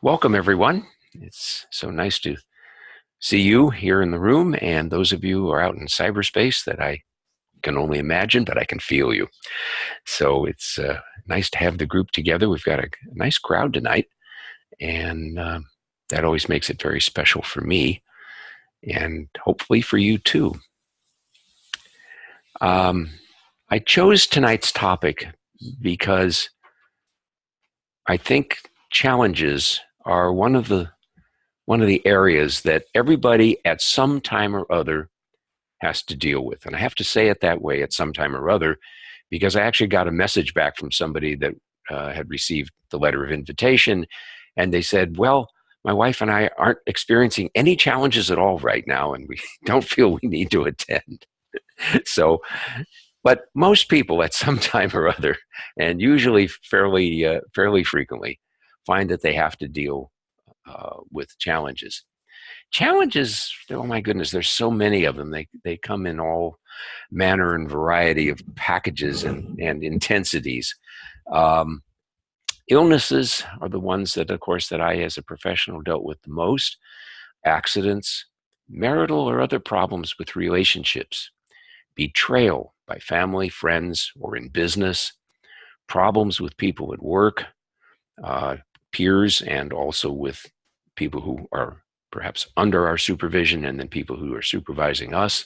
Welcome, everyone. It's so nice to see you here in the room, and those of you who are out in cyberspace that I can only imagine, but I can feel you. So it's nice to have the group together. We've got a nice crowd tonight, and that always makes it very special for me, and hopefully for you too. I chose tonight's topic because I think challenges are one of the areas that everybody at some time or other has to deal with. And I have to say it that way, at some time or other, because I actually got a message back from somebody that had received the letter of invitation. And they said, well, my wife and I aren't experiencing any challenges at all right now, and we don't feel we need to attend. So, but most people at some time or other, and usually fairly frequently, find that they have to deal with challenges. Challenges, oh my goodness, there's so many of them. They come in all manner and variety of packages and intensities. Um, Illnesses are the ones that, of course, that I as a professional dealt with the most. Accidents, marital or other problems with relationships, betrayal by family, friends, or in business, problems with people at work, uh, peers, and also with people who are perhaps under our supervision, and then people who are supervising us.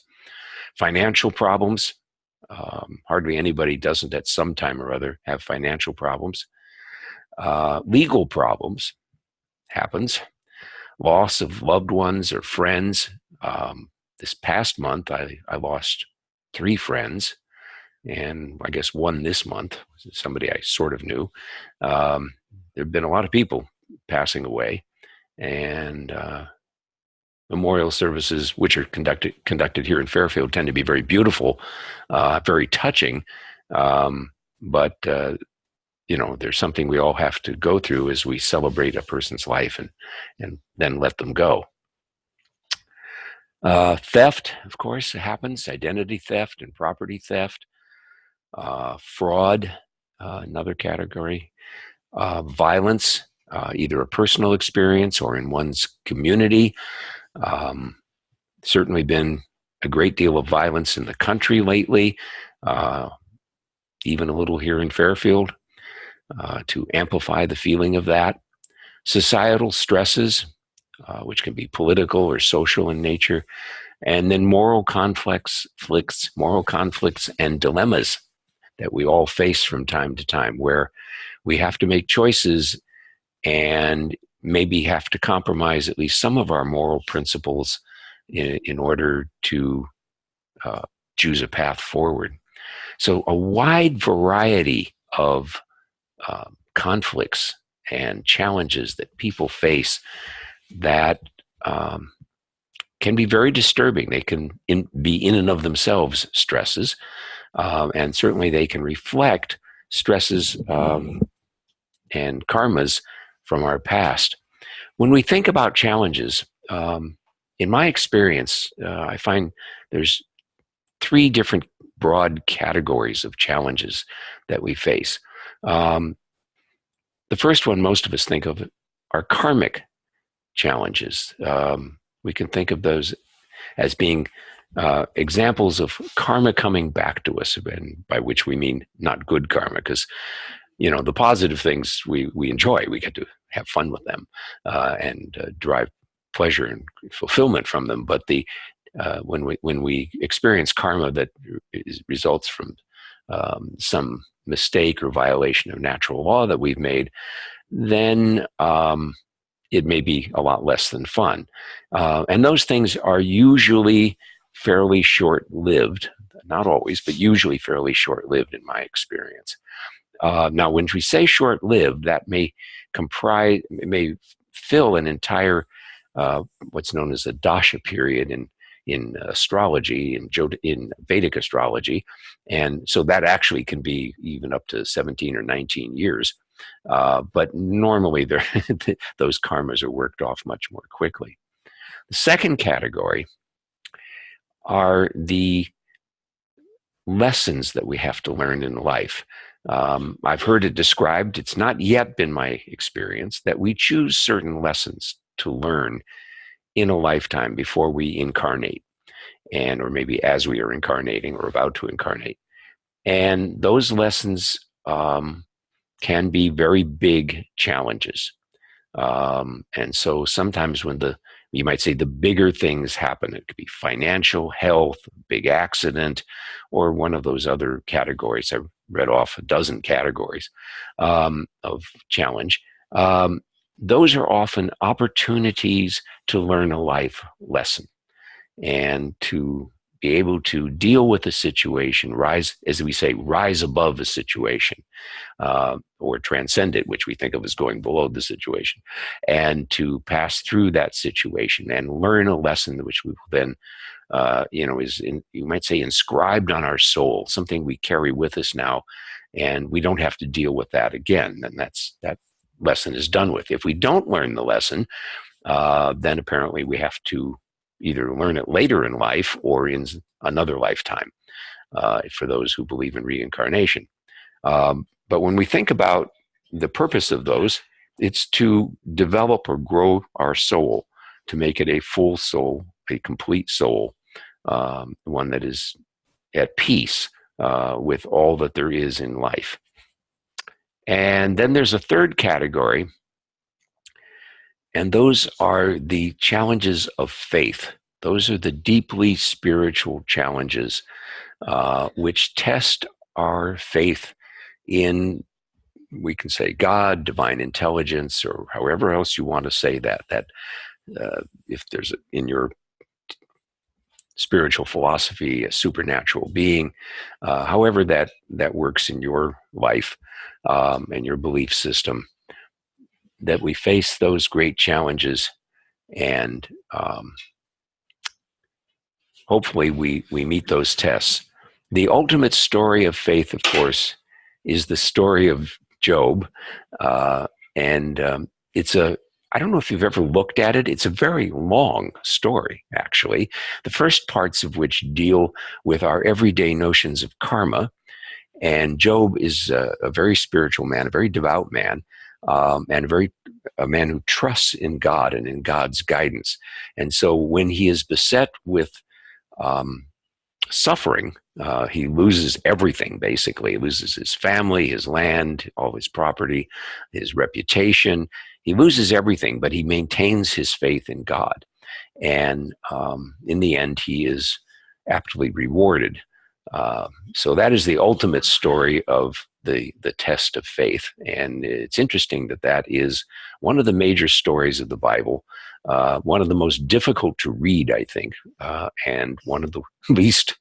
Financial problems. Hardly anybody doesn't at some time or other have financial problems. Legal problems happens. Loss of loved ones or friends. This past month, I lost 3 friends, and I guess one this month, somebody I sort of knew. There have been a lot of people passing away, and memorial services, which are conducted here in Fairfield, tend to be very beautiful, very touching. But there's something we all have to go through as we celebrate a person's life and then let them go. Theft, of course, happens. Identity theft and property theft. Fraud, another category. Violence, either a personal experience or in one's community. Certainly been a great deal of violence in the country lately, even a little here in Fairfield, to amplify the feeling of that. Societal stresses, which can be political or social in nature, and then moral conflicts and dilemmas that we all face from time to time, where we have to make choices and maybe have to compromise at least some of our moral principles in order to choose a path forward. So a wide variety of conflicts and challenges that people face that can be very disturbing. They can be in and of themselves stresses, and certainly they can reflect stresses and karmas from our past. When we think about challenges, in my experience, I find there's 3 different broad categories of challenges that we face. The first one most of us think of are karmic challenges. We can think of those as being examples of karma coming back to us, and by which we mean not good karma, because the positive things we enjoy. We get to have fun with them and derive pleasure and fulfillment from them. But when we experience karma that results from some mistake or violation of natural law that we've made, then it may be a lot less than fun. And those things are usually fairly short-lived. Not always, but usually fairly short-lived in my experience. Now, when we say short-lived, that may fill an entire what's known as a dasha period in astrology, in Vedic astrology, and so that actually can be even up to 17 or 19 years. But normally, those karmas are worked off much more quickly. The second category are the lessons that we have to learn in life. I've heard it described, it's not yet been my experience, that we choose certain lessons to learn in a lifetime before we incarnate, and or maybe as we are incarnating or about to incarnate. And those lessons can be very big challenges. And so sometimes when you might say the bigger things happen, it could be financial, health, big accident, or one of those other categories. I read off a dozen categories of challenge. Those are often opportunities to learn a life lesson and to be able to deal with a situation, rise, as we say, rise above a situation, or transcend it, which we think of as going below the situation, and to pass through that situation and learn a lesson which we will then, you might say, inscribed on our soul, something we carry with us now, and we don't have to deal with that again. And that lesson is done with. If we don't learn the lesson, then apparently we have to either learn it later in life or in another lifetime, for those who believe in reincarnation. But when we think about the purpose of those, it's to develop or grow our soul, to make it a full soul, a complete soul, one that is at peace with all that there is in life. And then there's a third category, and those are the challenges of faith. Those are the deeply spiritual challenges which test our faith in, we can say, God, divine intelligence, or however else you want to say that. If there's in your spiritual philosophy a supernatural being, however that works in your life and your belief system, that we face those great challenges, and hopefully we meet those tests. The ultimate story of faith, of course, is the story of Job. And I don't know if you've ever looked at it. It's a very long story, actually. The first parts of which deal with our everyday notions of karma. And Job is a very spiritual man, a very devout man, and a man who trusts in God and in God's guidance. And so when he is beset with suffering, he loses everything, basically. He loses his family, his land, all his property, his reputation. He loses everything, but he maintains his faith in God. And in the end, he is aptly rewarded. So that is the ultimate story of the test of faith. And it's interesting that is one of the major stories of the Bible, one of the most difficult to read, I think, and one of the least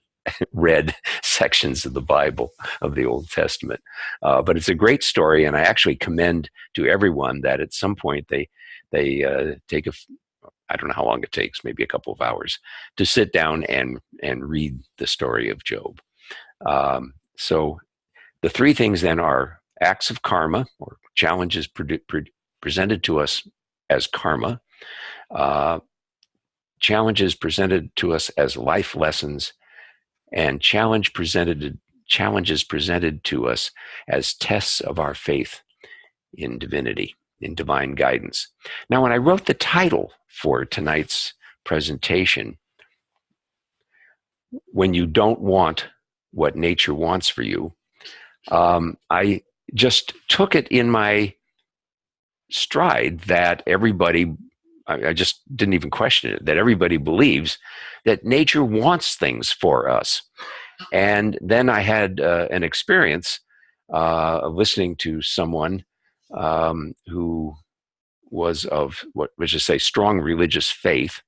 read sections of the Bible, of the Old Testament. But it's a great story, and I actually commend to everyone that at some point they take I don't know how long it takes, maybe a couple of hours, to sit down and read the story of Job. So the three things then are acts of karma, or challenges presented to us as karma, challenges presented to us as life lessons, and challenges presented to us as tests of our faith in divinity, in divine guidance. Now, when I wrote the title for tonight's presentation, When You Don't Want What Nature Wants for You, I just took it in my stride that everybody, I just didn't even question it, that everybody believes that nature wants things for us. And then I had an experience of listening to someone who was of what we should say strong religious faith,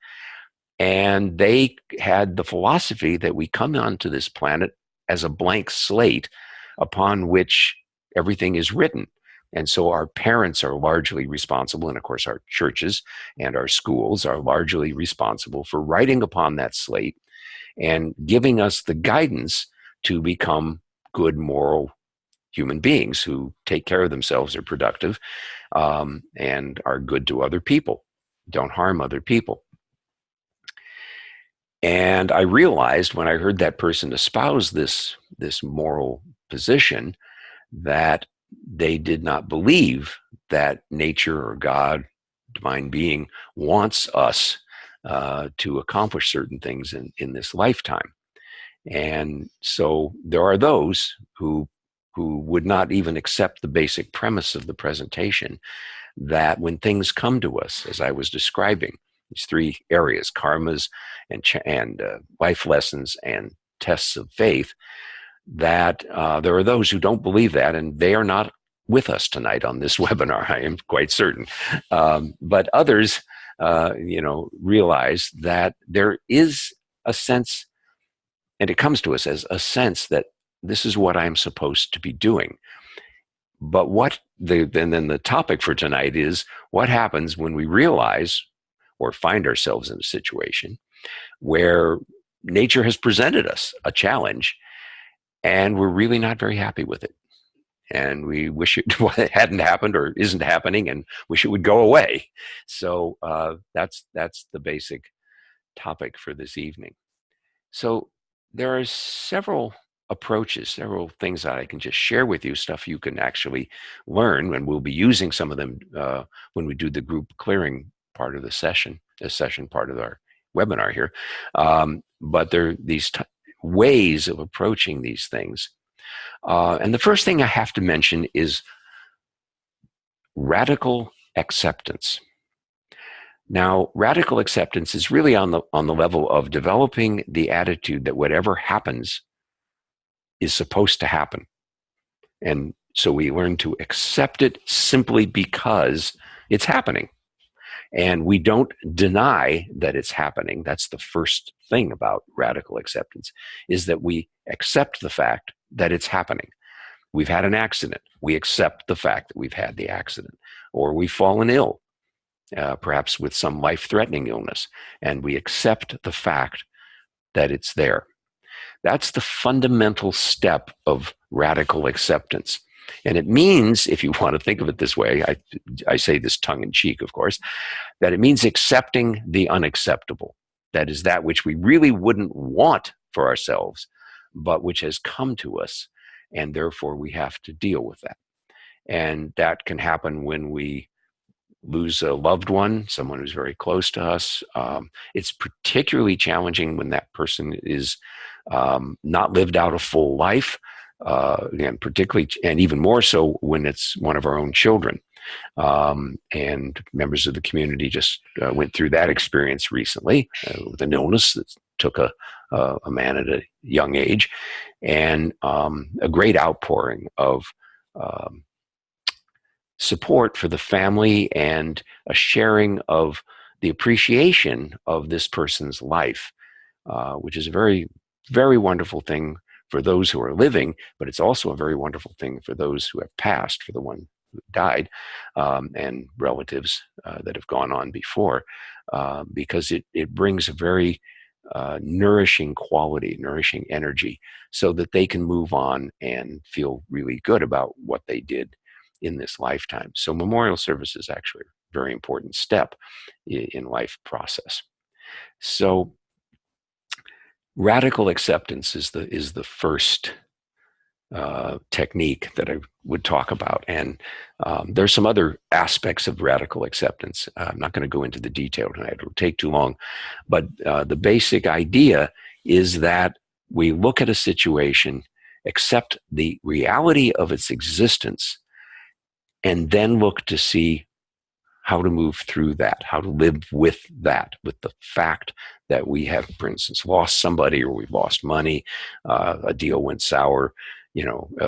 and they had the philosophy that we come onto this planet as a blank slate upon which everything is written. And so our parents are largely responsible, and of course our churches and our schools are largely responsible for writing upon that slate and giving us the guidance to become good, moral human beings who take care of themselves, are productive, and are good to other people, don't harm other people. And I realized when I heard that person espouse this moral position that they did not believe that nature or God, divine being, wants us to accomplish certain things in this lifetime. And so there are those who would not even accept the basic premise of the presentation, that when things come to us, as I was describing, these three areas, karmas and life lessons and tests of faith, that there are those who don't believe that, and they are not with us tonight on this webinar, I am quite certain. But others, realize that there is a sense, and it comes to us as a sense, that this is what I'm supposed to be doing. But then the topic for tonight is, what happens when we realize or find ourselves in a situation where nature has presented us a challenge and we're really not very happy with it. And we wish it hadn't happened or isn't happening and wish it would go away. So that's the basic topic for this evening. So there are several approaches, several things that I can just share with you, stuff you can actually learn, and we'll be using some of them when we do the group clearing part of the session part of our webinar here. But there are these ways of approaching these things. And the first thing I have to mention is radical acceptance. Now, radical acceptance is really on the level of developing the attitude that whatever happens is supposed to happen. And so we learn to accept it simply because it's happening. And we don't deny that it's happening. That's the first thing about radical acceptance, is that we accept the fact that it's happening. We've had an accident. We accept the fact that we've had the accident. Or we've fallen ill, perhaps with some life-threatening illness, and we accept the fact that it's there. That's the fundamental step of radical acceptance. And it means, if you want to think of it this way, I say this tongue-in-cheek, of course, that it means accepting the unacceptable. That is that which we really wouldn't want for ourselves, but which has come to us, and therefore we have to deal with that. And that can happen when we lose a loved one, someone who's very close to us. It's particularly challenging when that person is not lived out a full life, and particularly, and even more so when it's one of our own children. And members of the community just went through that experience recently with an illness that took a man at a young age, and a great outpouring of support for the family and a sharing of the appreciation of this person's life, which is a very, very wonderful thing for those who are living, but it's also a very wonderful thing for those who have passed, for the one who died, and relatives that have gone on before, because it brings a very nourishing quality, nourishing energy, so that they can move on and feel really good about what they did in this lifetime. So memorial service is actually a very important step in life process. So radical acceptance is the first technique that I would talk about. And there's some other aspects of radical acceptance. I'm not going to go into the detail tonight. It'll take too long. But the basic idea is that we look at a situation, accept the reality of its existence, and then look to see how to move through that, how to live with that, with the fact that we have, for instance, lost somebody, or we've lost money, a deal went sour,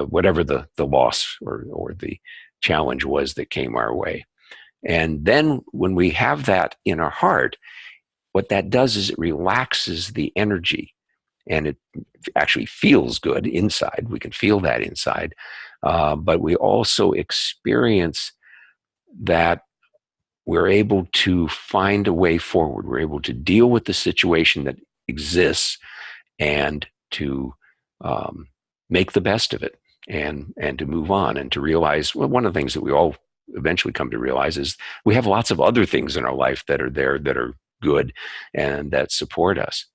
whatever the loss or the challenge was that came our way. And then when we have that in our heart, what that does is it relaxes the energy, and it actually feels good inside. We can feel that inside. But we also experience that we're able to find a way forward. We're able to deal with the situation that exists and to make the best of it, and to move on, and to realize, well, one of the things that we all eventually come to realize is we have lots of other things in our life that are there, that are good, and that support us.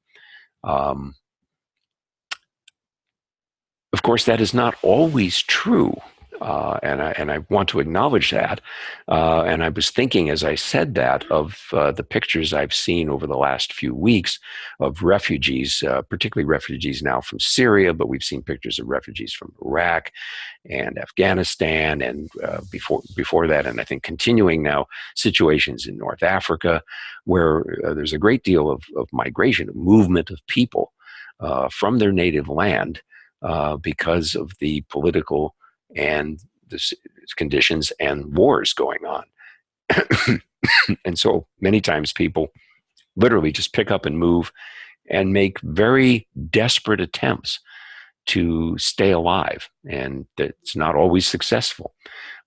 Of course, that is not always true, And I want to acknowledge that. And I was thinking as I said that of the pictures I've seen over the last few weeks of refugees, particularly refugees now from Syria, but we've seen pictures of refugees from Iraq and Afghanistan, and before that, and I think continuing now, situations in North Africa, where there's a great deal of migration, of movement of people from their native land because of the political and the conditions and wars going on. And so many times people literally just pick up and move and make very desperate attempts to stay alive, and it's not always successful.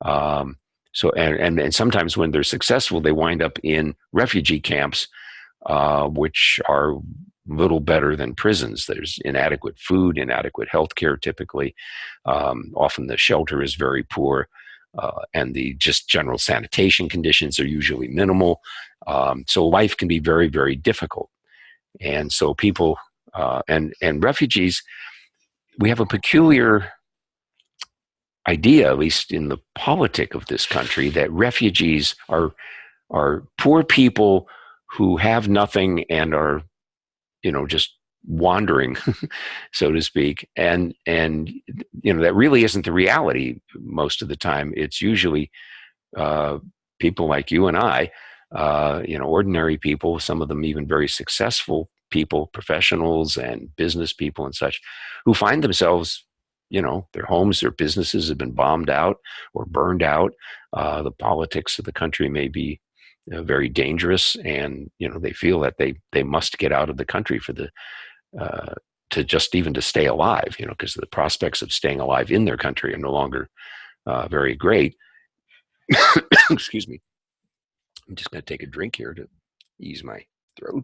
And sometimes when they're successful, they wind up in refugee camps, which are little better than prisons. There's inadequate food, inadequate health care typically. Often the shelter is very poor, and the just general sanitation conditions are usually minimal. So life can be very, very difficult. And so people and refugees, we have a peculiar idea, at least in the politic of this country, that refugees are poor people who have nothing and are, just wandering, so to speak. And that really isn't the reality most of the time. It's usually people like you and I, ordinary people, some of them even very successful people, professionals and business people and such, who find themselves, their homes, their businesses have been bombed out or burned out. The politics of the country may be very dangerous, and they feel that they must get out of the country for the to just even to stay alive, because the prospects of staying alive in their country are no longer very great. Excuse me. I'm just going to take a drink here to ease my throat.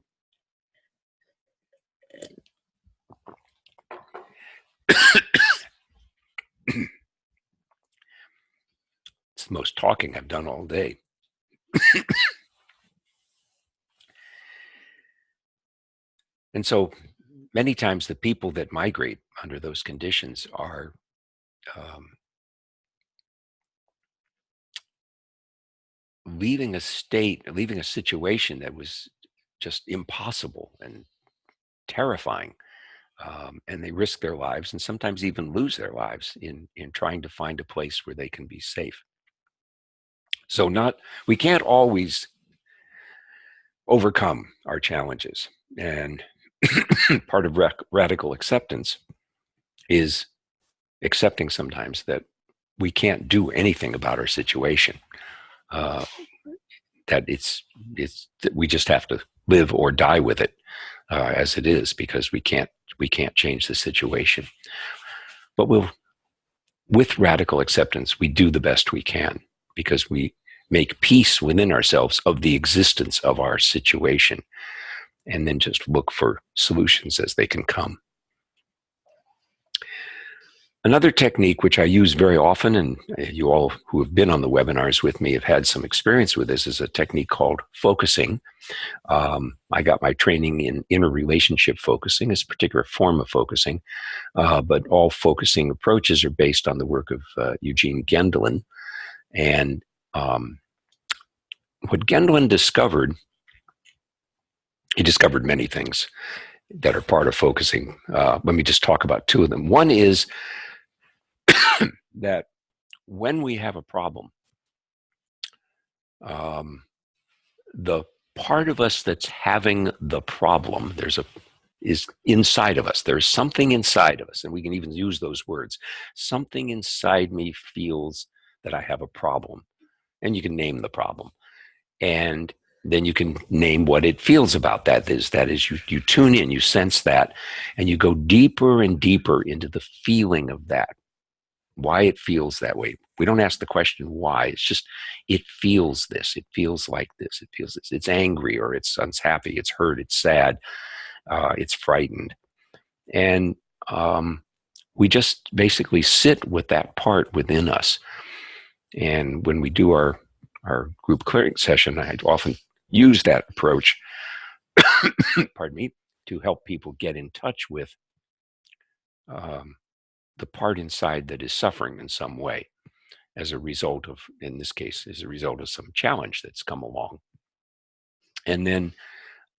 It's the most talking I've done all day. And so many times the people that migrate under those conditions are leaving a situation that was just impossible and terrifying. And they risk their lives and sometimes even lose their lives in trying to find a place where they can be safe. So we can't always overcome our challenges. And part of radical acceptance is accepting sometimes that we can't do anything about our situation. That that we just have to live or die with it as it is, because we can't change the situation. But with radical acceptance, we do the best we can, because we make peace within ourselves of the existence of our situation, and then just look for solutions as they can come. Another technique which I use very often, and you all who have been on the webinars with me have had some experience with this, is a technique called focusing. I got my training in interrelationship focusing, it's a particular form of focusing, but all focusing approaches are based on the work of Eugene Gendlin. And what Gendlin discovered, he discovered many things that are part of focusing. Let me just talk about two of them. One is that when we have a problem, the part of us that's having the problem, is inside of us. There's something inside of us, and we can even use those words. Something inside me feels that I have a problem, and you can name the problem, and then you can name what it feels about that. That is, you tune in, you sense that, and you go deeper and deeper into the feeling of that, why it feels that way. We don't ask the question why. It's just, it feels this. It feels like this. It feels this. It's angry, or it's unhappy. It's hurt. It's sad. It's frightened. And we just basically sit with that part within us. And when we do our group clearing session, I often use that approach, pardon me, to help people get in touch with the part inside that is suffering in some way. as a result of, in this case, as a result of some challenge that's come along. And then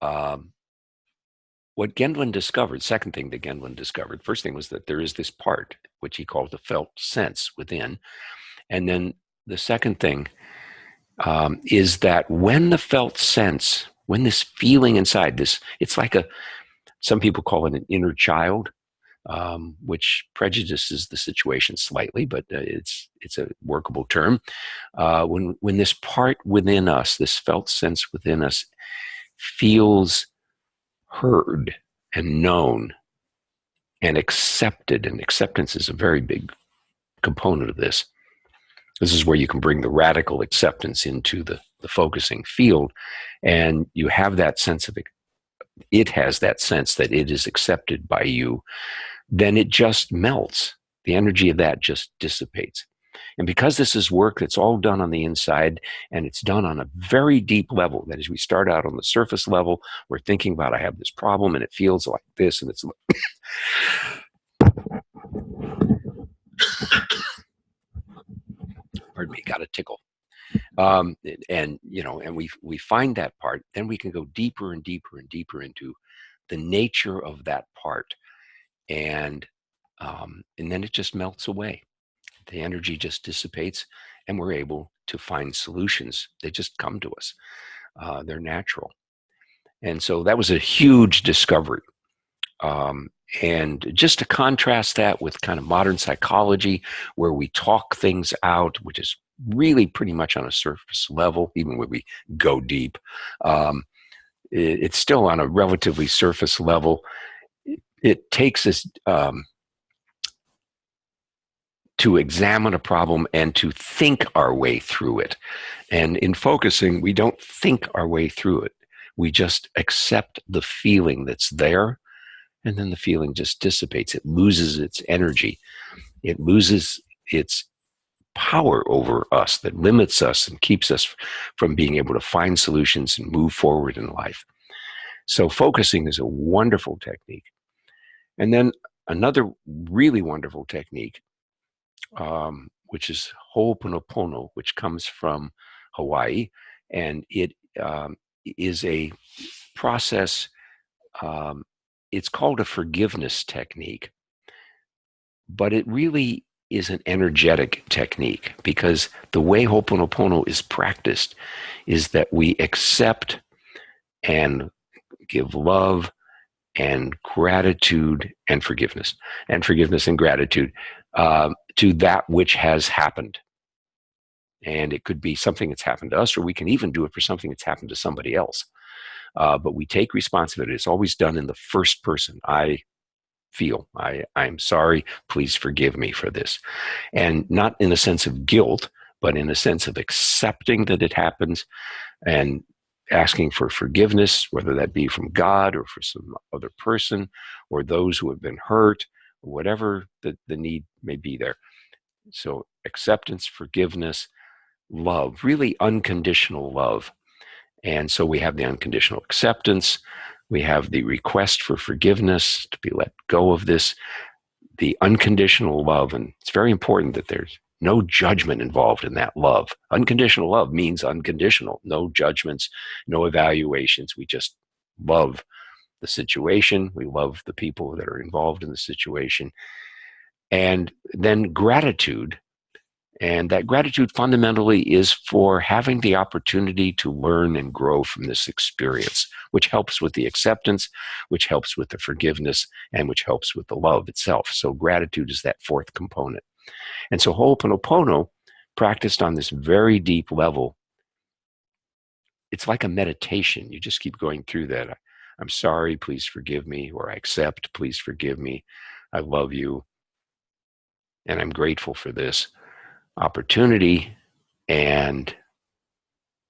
um, what Gendlin discovered, second thing that Gendlin discovered, first thing was that there is this part, which he called the felt sense within. And then the second thing is that when the felt sense, when this feeling inside this, it's like some people call it an inner child, which prejudices the situation slightly, but it's a workable term. When this part within us, this felt sense within us, feels heard and known and accepted, and acceptance is a very big component of this. This is where you can bring the radical acceptance into the focusing field, and you have that sense of it has that sense that it is accepted by you, then it just melts. The energy of that just dissipates. And because this is work that's all done on the inside, and it's done on a very deep level, that is, we start out on the surface level, we're thinking about, I have this problem and it feels like this, and it's pardon me, got a tickle. And we find that part, then we can go deeper and deeper and deeper into the nature of that part, and then it just melts away. The energy just dissipates, and we're able to find solutions. They just come to us. They're natural. And so that was a huge discovery. And just to contrast that with kind of modern psychology, where we talk things out, which is really pretty much on a surface level, even when we go deep, it's still on a relatively surface level. It takes us to examine a problem and to think our way through it. And in focusing, we don't think our way through it. We just accept the feeling that's there, and then the feeling just dissipates. It loses its energy. It loses its power over us that limits us and keeps us from being able to find solutions and move forward in life. So focusing is a wonderful technique. And then another really wonderful technique, which is Ho'oponopono, which comes from Hawaii, and it is a process. It's called a forgiveness technique, but it really is an energetic technique, because the way Ho'oponopono is practiced is that we accept and give love and gratitude and forgiveness and gratitude to that which has happened. And it could be something that's happened to us, or we can even do it for something that's happened to somebody else. But we take responsibility. It's always done in the first person. I feel, I'm sorry, please forgive me for this. And not in a sense of guilt, but in a sense of accepting that it happens and asking for forgiveness, whether that be from God or for some other person or those who have been hurt, or whatever the need may be there. So acceptance, forgiveness, love, really unconditional love. And so we have the unconditional acceptance. We have the request for forgiveness, to be let go of this, the unconditional love. And it's very important that there's no judgment involved in that love. Unconditional love means unconditional, no judgments, no evaluations. We just love the situation. We love the people that are involved in the situation. And then gratitude. And that gratitude fundamentally is for having the opportunity to learn and grow from this experience, which helps with the acceptance, which helps with the forgiveness, and which helps with the love itself. So gratitude is that fourth component. And so Ho'oponopono, practiced on this very deep level, it's like a meditation. You just keep going through that. I'm sorry, please forgive me, or I accept, please forgive me. I love you, and I'm grateful for this opportunity, and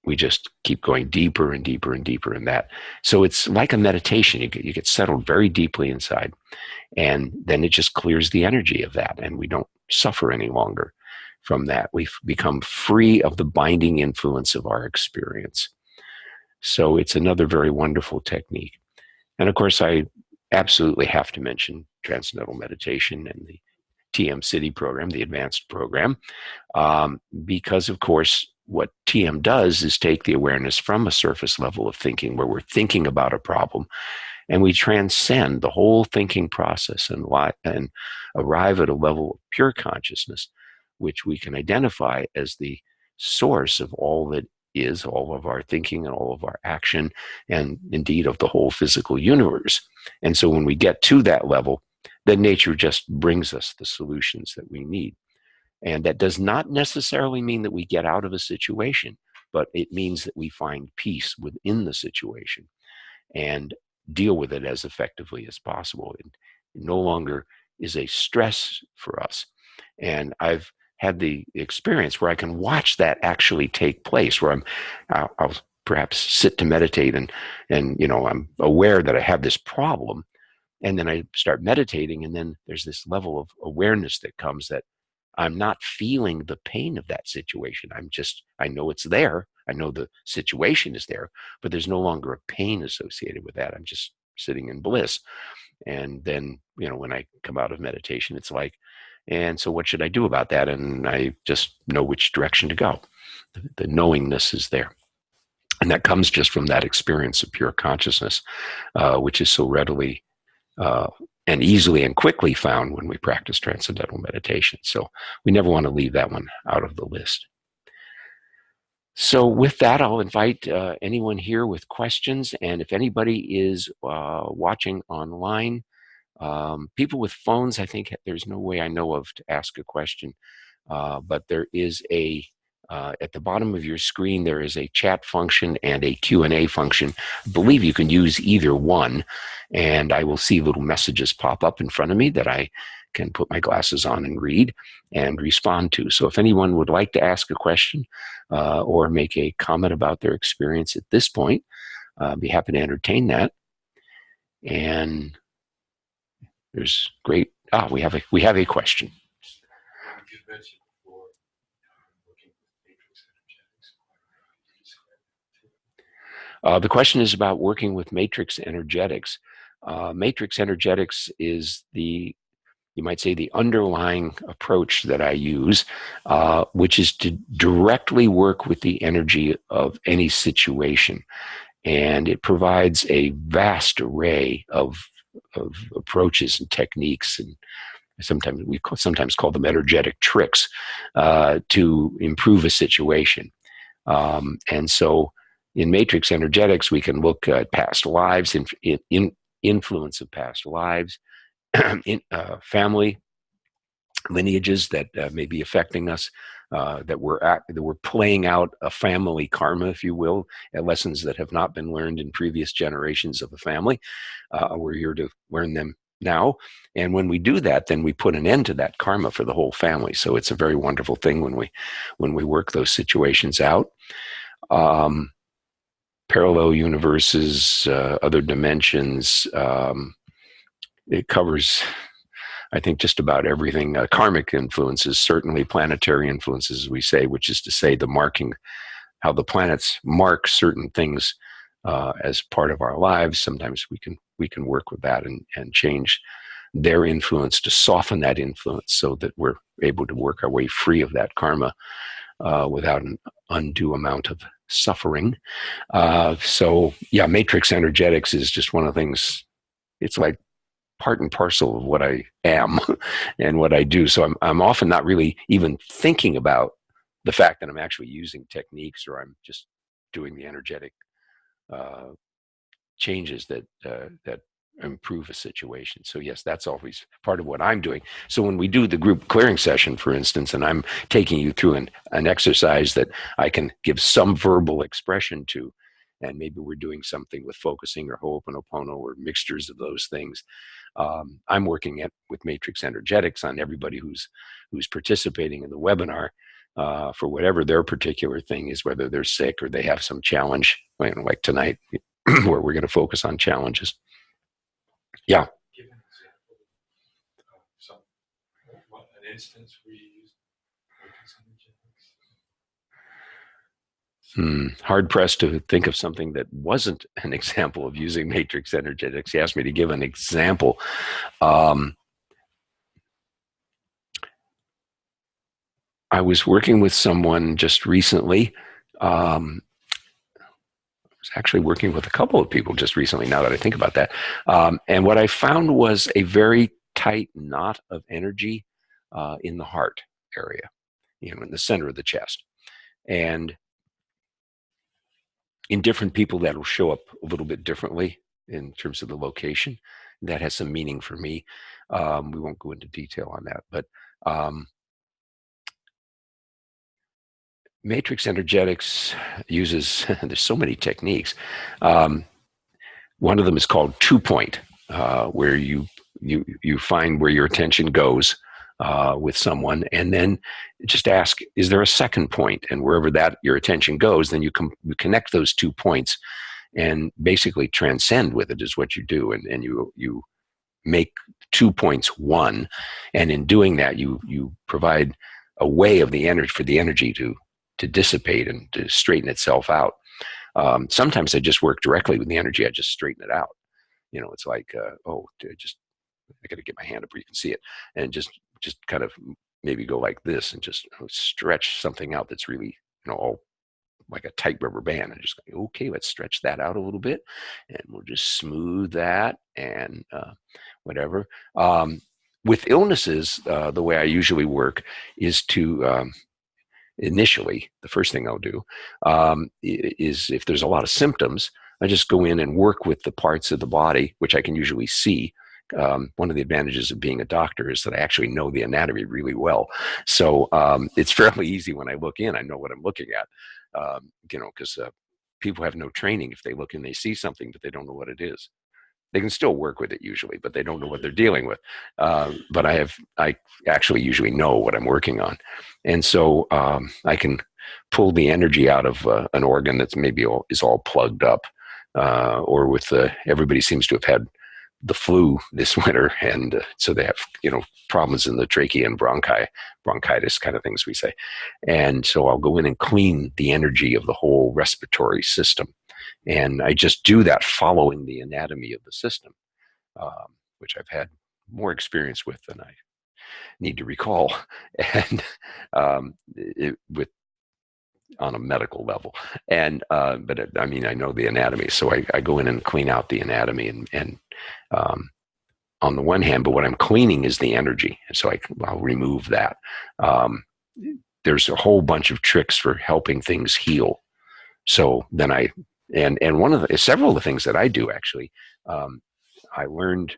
we just keep going deeper and deeper and deeper in that. So it's like a meditation. You get settled very deeply inside, and then it just clears the energy of that, and we don't suffer any longer from that. We've become free of the binding influence of our experience. So it's another very wonderful technique. And of course, I absolutely have to mention transcendental meditation and the TM City program, the advanced program, because, of course, what TM does is take the awareness from a surface level of thinking where we're thinking about a problem, and we transcend the whole thinking process and arrive at a level of pure consciousness, which we can identify as the source of all that is, all of our thinking and all of our action, and indeed of the whole physical universe. And so when we get to that level, then nature just brings us the solutions that we need. And that does not necessarily mean that we get out of a situation, but it means that we find peace within the situation and deal with it as effectively as possible. It no longer is a stress for us. And I've had the experience where I can watch that actually take place, where I'll perhaps sit to meditate, and I'm aware that I have this problem, and then I start meditating, and then there's this level of awareness that comes that I'm not feeling the pain of that situation. I know it's there. I know the situation is there, but there's no longer a pain associated with that. I'm just sitting in bliss. And then, when I come out of meditation, it's like, and so what should I do about that? And I just know which direction to go. The knowingness is there. And that comes just from that experience of pure consciousness, which is so readily and easily and quickly found when we practice transcendental meditation. So we never want to leave that one out of the list. So with that, I'll invite anyone here with questions. And if anybody is watching online, people with phones, I think there's no way I know of to ask a question. But there is at the bottom of your screen, there is a chat function and a Q&A function. I believe you can use either one, and I will see little messages pop up in front of me that I can put my glasses on and read and respond to. So if anyone would like to ask a question or make a comment about their experience at this point, I'd be happy to entertain that. And there's great, we have a question. The question is about working with matrix energetics. Matrix energetics is you might say, the underlying approach that I use, which is to directly work with the energy of any situation. And it provides a vast array of approaches and techniques, and we sometimes call them energetic tricks, to improve a situation. And so in matrix energetics, we can look at past lives, in influence of past lives, in family lineages that may be affecting us, that we're playing out a family karma, if you will, lessons that have not been learned in previous generations of the family. We're here to learn them now. And when we do that, then we put an end to that karma for the whole family. So it's a very wonderful thing when we work those situations out. Parallel universes, other dimensions, it covers, I think, just about everything. Karmic influences, certainly planetary influences, as we say, which is to say the marking, how the planets mark certain things as part of our lives. Sometimes we can work with that and change their influence to soften that influence so that we're able to work our way free of that karma without an undue amount of suffering. So yeah, matrix energetics is just one of the things. It's like part and parcel of what I am and what I do. So I'm often not really even thinking about the fact that I'm actually using techniques, or I'm just doing the energetic changes that improve a situation. So yes, that's always part of what I'm doing. So when we do the group clearing session, for instance, and I'm taking you through an exercise that I can give some verbal expression to, and maybe we're doing something with focusing or Ho'oponopono or mixtures of those things, I'm working with matrix energetics on everybody who's participating in the webinar for whatever their particular thing is, whether they're sick or they have some challenge, like tonight, where we're going to focus on challenges. Yeah. Give an example of an instance where you use matrix energetics. Hard pressed to think of something that wasn't an example of using matrix energetics. He asked me to give an example. I was working with someone just recently. I was actually working with a couple of people just recently, now that I think about that. And what I found was a very tight knot of energy in the heart area, in the center of the chest. And in different people, that'll show up a little bit differently in terms of the location. That has some meaning for me. We won't go into detail on that, but matrix energetics uses, there's so many techniques. One of them is called 2-point, where you find where your attention goes with someone, and then just ask, is there a second point? And wherever that your attention goes, then you connect those 2 points and basically transcend with it is what you do, and you make 2 points one, and in doing that, you provide a way of the energy for the energy to dissipate and to straighten itself out. Sometimes I just work directly with the energy. I just straighten it out. It's like, I got to get my hand up where you can see it, and just kind of maybe go like this and just stretch something out that's really, all like a tight rubber band. And just go, okay, let's stretch that out a little bit, and we'll just smooth that and whatever. With illnesses, the way I usually work is to initially, the first thing I'll do is if there's a lot of symptoms, I just go in and work with the parts of the body, which I can usually see. One of the advantages of being a doctor is that I actually know the anatomy really well. So it's fairly easy when I look in, I know what I'm looking at, because people have no training. If they look and they see something, but they don't know what it is. They can still work with it usually, but they don't know what they're dealing with. But I actually usually know what I'm working on. And so I can pull the energy out of an organ that's maybe is all plugged up, or with everybody seems to have had the flu this winter, and so they have problems in the trachea and bronchitis kind of things we say. And so I'll go in and clean the energy of the whole respiratory system, and I just do that following the anatomy of the system, which I've had more experience with than I need to recall, and with on a medical level. And but I mean, I know the anatomy, so I go in and clean out the anatomy, and on the one hand, but what I'm cleaning is the energy, and so I'll remove that. There's a whole bunch of tricks for helping things heal. So then and one of several of the things that I do actually, I learned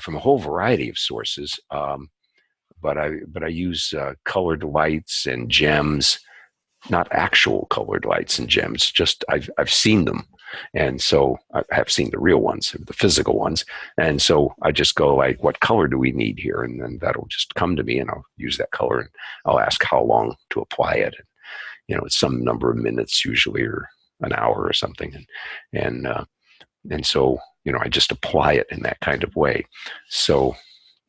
from a whole variety of sources, but I use colored lights and gems, not actual colored lights and gems. Just I've seen them, and so I have seen the real ones, the physical ones, and so I just go like, what color do we need here? And then that'll just come to me, and I'll use that color, and I'll ask how long to apply it. It's some number of minutes usually, or an hour or something, and so I just apply it in that kind of way. So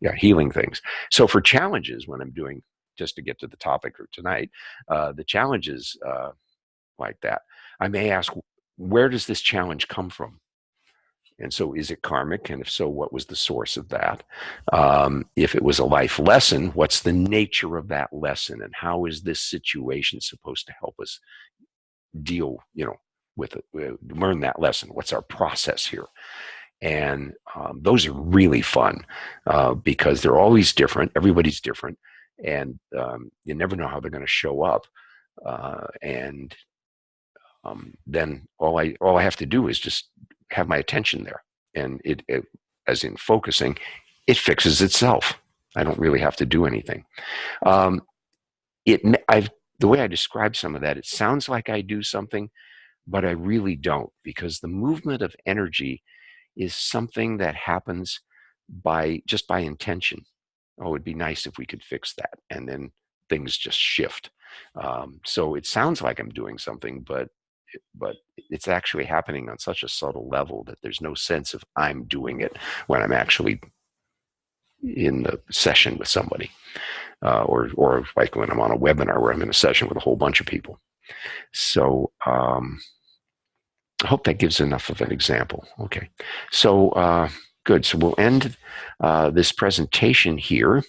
yeah, healing things. So for challenges, when I'm doing, just to get to the topic for tonight, the challenges like that, I may ask, where does this challenge come from? And so is it karmic? And if so, what was the source of that? If it was a life lesson, what's the nature of that lesson? And how is this situation supposed to help us deal, with it, learn that lesson? What's our process here? And those are really fun because they're always different. Everybody's different. And you never know how they're going to show up. And then all I have to do is just have my attention there, and it as in focusing, it fixes itself. I don't really have to do anything. The way I describe some of that, it sounds like I do something, but I really don't, because the movement of energy is something that happens just by intention. Oh, it'd be nice if we could fix that, and then things just shift. So it sounds like I'm doing something, but it's actually happening on such a subtle level that there's no sense of I'm doing it when I'm actually in the session with somebody, or like when I'm on a webinar where I'm in a session with a whole bunch of people. So I hope that gives enough of an example. Okay, so good. So we'll end this presentation here.